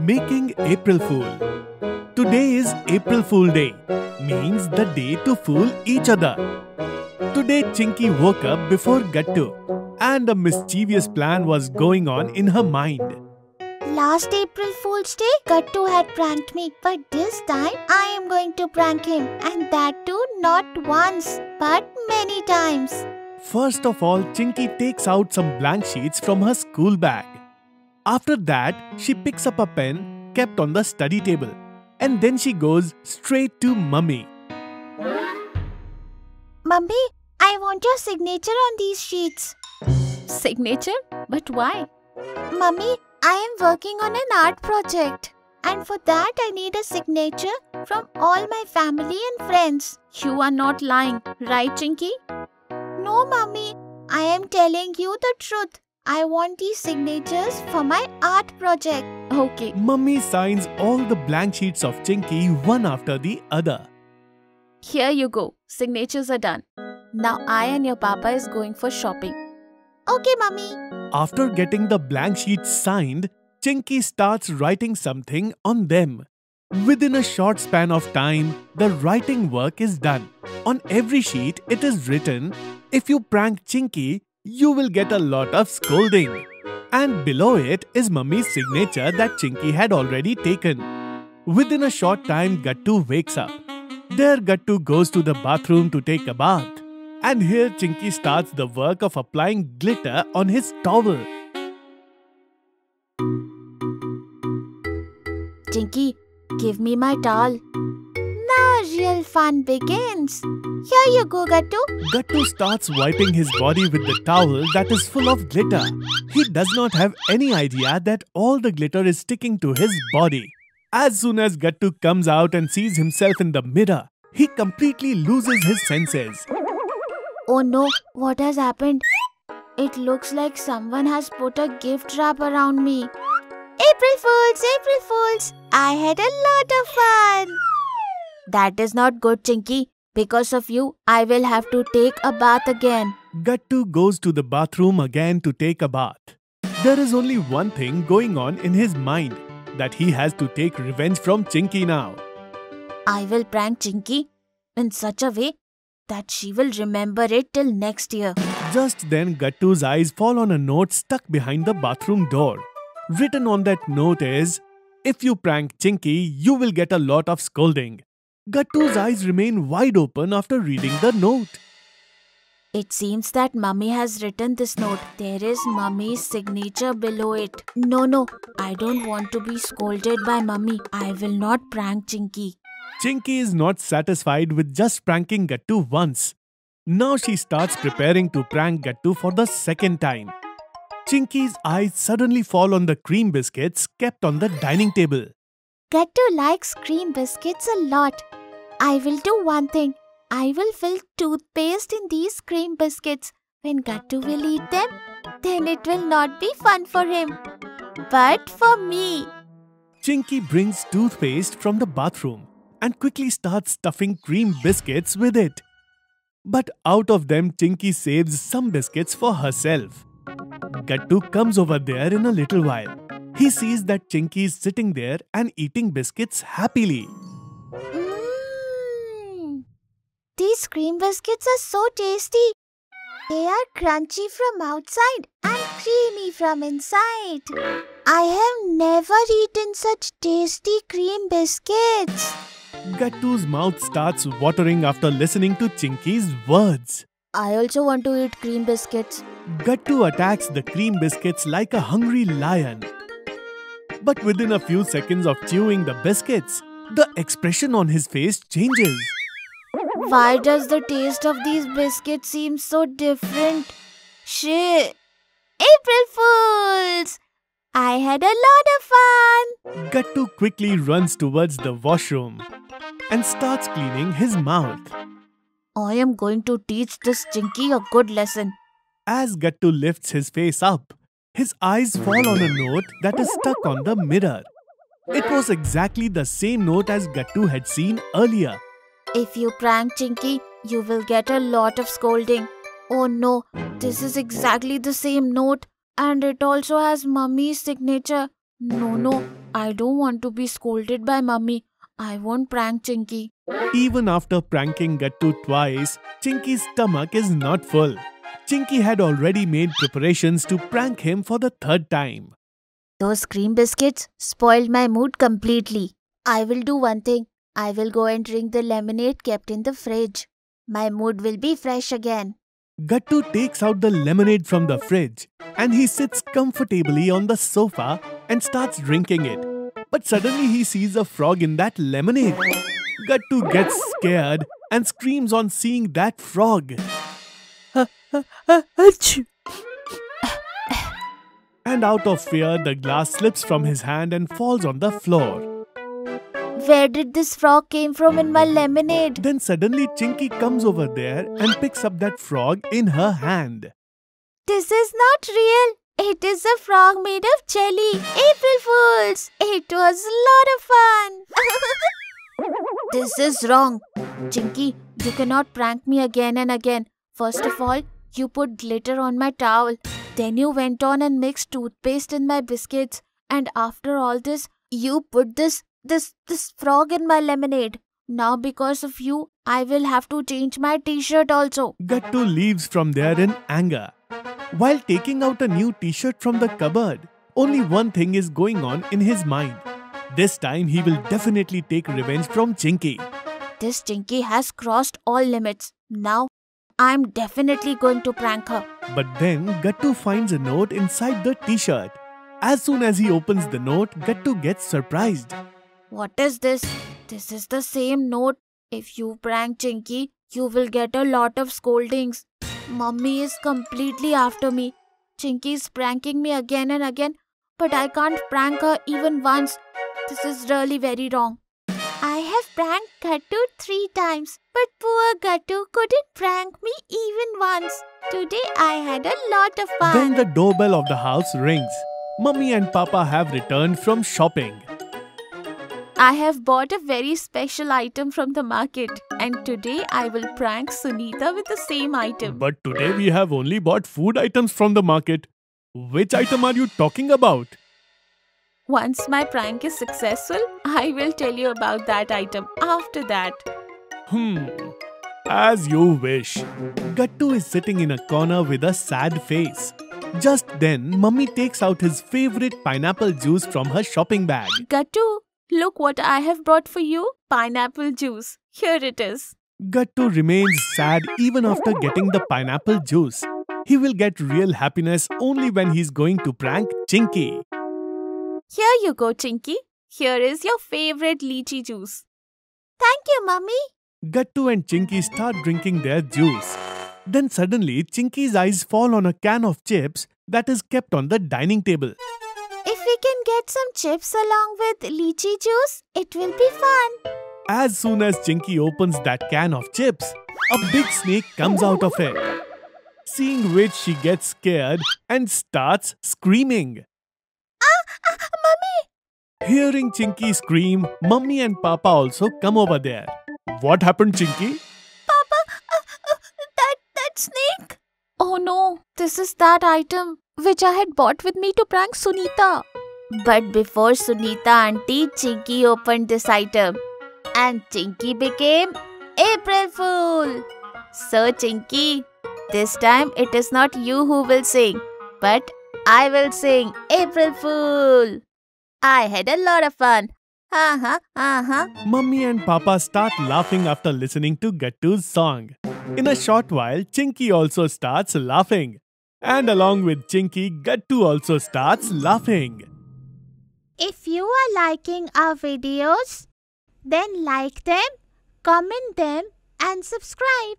Making April Fool. Today is April Fool Day, means the day to fool each other. Today Chinky woke up before Gattu and a mischievous plan was going on in her mind. Last April Fool's Day, Gattu had pranked me, but this time I am going to prank him, and that too not once, but many times. First of all, Chinky takes out some blank sheets from her school bag. After that, she picks up a pen kept on the study table, and then she goes straight to Mummy. Mummy, I want your signature on these sheets. Signature? But why? Mummy, I am working on an art project, and for that I need a signature from all my family and friends. You are not lying, right, Chinky? No, Mummy, I am telling you the truth. I want these signatures for my art project. Okay. Mummy signs all the blank sheets of Chinky one after the other. Here you go. Signatures are done. Now I and your papa is going for shopping. Okay, Mummy. After getting the blank sheets signed, Chinky starts writing something on them. Within a short span of time, the writing work is done. On every sheet, it is written, "If you prank Chinky, you will get a lot of scolding." And below it is Mummy's signature that Chinky had already taken. Within a short time, Gattu wakes up. There Gattu goes to the bathroom to take a bath. And here Chinky starts the work of applying glitter on his towel. Chinky, give me my towel. Now real fun begins. Here you go, Gattu. Gattu starts wiping his body with the towel that is full of glitter. He does not have any idea that all the glitter is sticking to his body. As soon as Gattu comes out and sees himself in the mirror, he completely loses his senses. Oh no, what has happened? It looks like someone has put a gift wrap around me. April Fools! April Fools! I had a lot of fun! That is not good, Chinky. Because of you, I will have to take a bath again. Gattu goes to the bathroom again to take a bath. There is only one thing going on in his mind, that he has to take revenge from Chinky now. I will prank Chinky in such a way that she will remember it till next year. Just then, Gattu's eyes fall on a note stuck behind the bathroom door. Written on that note is, "If you prank Chinky, you will get a lot of scolding." Gattu's eyes remain wide open after reading the note. It seems that Mummy has written this note. There is Mummy's signature below it. No, I don't want to be scolded by Mummy. I will not prank Chinky. Chinky is not satisfied with just pranking Gattu once. Now she starts preparing to prank Gattu for the second time. Chinky's eyes suddenly fall on the cream biscuits kept on the dining table. Gattu likes cream biscuits a lot. I will do one thing. I will fill toothpaste in these cream biscuits. When Gattu will eat them, then it will not be fun for him, but for me. Chinky brings toothpaste from the bathroom and quickly starts stuffing cream biscuits with it. But out of them, Chinky saves some biscuits for herself. Gattu comes over there in a little while. He sees that Chinky is sitting there and eating biscuits happily. These cream biscuits are so tasty. They are crunchy from outside and creamy from inside. I have never eaten such tasty cream biscuits. Gattu's mouth starts watering after listening to Chinky's words. I also want to eat cream biscuits. Gattu attacks the cream biscuits like a hungry lion. But within a few seconds of chewing the biscuits, the expression on his face changes. Why does the taste of these biscuits seem so different? Shit! April Fools! I had a lot of fun! Gattu quickly runs towards the washroom and starts cleaning his mouth. I am going to teach this Chinky a good lesson. As Gattu lifts his face up, his eyes fall on a note that is stuck on the mirror. It was exactly the same note as Gattu had seen earlier. If you prank Chinky, you will get a lot of scolding. Oh no, this is exactly the same note and it also has Mummy's signature. No, I don't want to be scolded by mummy. I won't prank Chinky. Even after pranking Gattu twice, Chinky's stomach is not full. Chinky had already made preparations to prank him for the third time. Those cream biscuits spoiled my mood completely. I will do one thing. I will go and drink the lemonade kept in the fridge. My mood will be fresh again. Gattu takes out the lemonade from the fridge and he sits comfortably on the sofa and starts drinking it. But suddenly he sees a frog in that lemonade. Gattu gets scared and screams on seeing that frog. And out of fear, the glass slips from his hand and falls on the floor. Where did this frog came from in my lemonade? Then suddenly Chinky comes over there and picks up that frog in her hand. This is not real. It is a frog made of jelly. April Fools! It was a lot of fun. This is wrong. Chinky, you cannot prank me again and again. First of all, you put glitter on my towel. Then you went on and mixed toothpaste in my biscuits. And after all this, you put this frog in my lemonade. Now because of you, I will have to change my t-shirt also. Gattu leaves from there in anger. While taking out a new t-shirt from the cupboard, only one thing is going on in his mind. This time he will definitely take revenge from Chinky. This Chinky has crossed all limits. Now, I'm definitely going to prank her. But then Gattu finds a note inside the t-shirt. As soon as he opens the note, Gattu gets surprised. What is this? This is the same note. If you prank Chinky, you will get a lot of scoldings. Mummy is completely after me. Chinky is pranking me again and again, but I can't prank her even once. This is really very wrong. I have pranked Gattu 3 times, but poor Gattu couldn't prank me even once. Today I had a lot of fun. Then the doorbell of the house rings. Mummy and Papa have returned from shopping. I have bought a very special item from the market and today I will prank Sunita with the same item. But today we have only bought food items from the market. Which item are you talking about? Once my prank is successful, I will tell you about that item after that. As you wish. Gattu is sitting in a corner with a sad face. Just then, Mummy takes out his favorite pineapple juice from her shopping bag. Gattu, look what I have brought for you. Pineapple juice. Here it is. Gattu remains sad even after getting the pineapple juice. He will get real happiness only when he's going to prank Chinky. Here you go, Chinky. Here is your favorite lychee juice. Thank you, Mummy. Gattu and Chinky start drinking their juice. Then suddenly, Chinky's eyes fall on a can of chips that is kept on the dining table. If we can get some chips along with lychee juice, it will be fun. As soon as Chinky opens that can of chips, a big snake comes out of it. Seeing which she gets scared and starts screaming. Mummy! Hearing Chinky scream, Mummy and Papa also come over there. What happened, Chinky? Papa, that snake. Oh no, this is that item which I had bought with me to prank Sunita. But before Sunita auntie, Chinky opened this item. And Chinky became April Fool. So Chinky, this time it is not you who will sing, but I will sing April Fool. I had a lot of fun. Mummy and Papa start laughing after listening to Gattu's song. In a short while, Chinky also starts laughing. And along with Chinky, Gattu also starts laughing. If you are liking our videos, then like them, comment them and subscribe.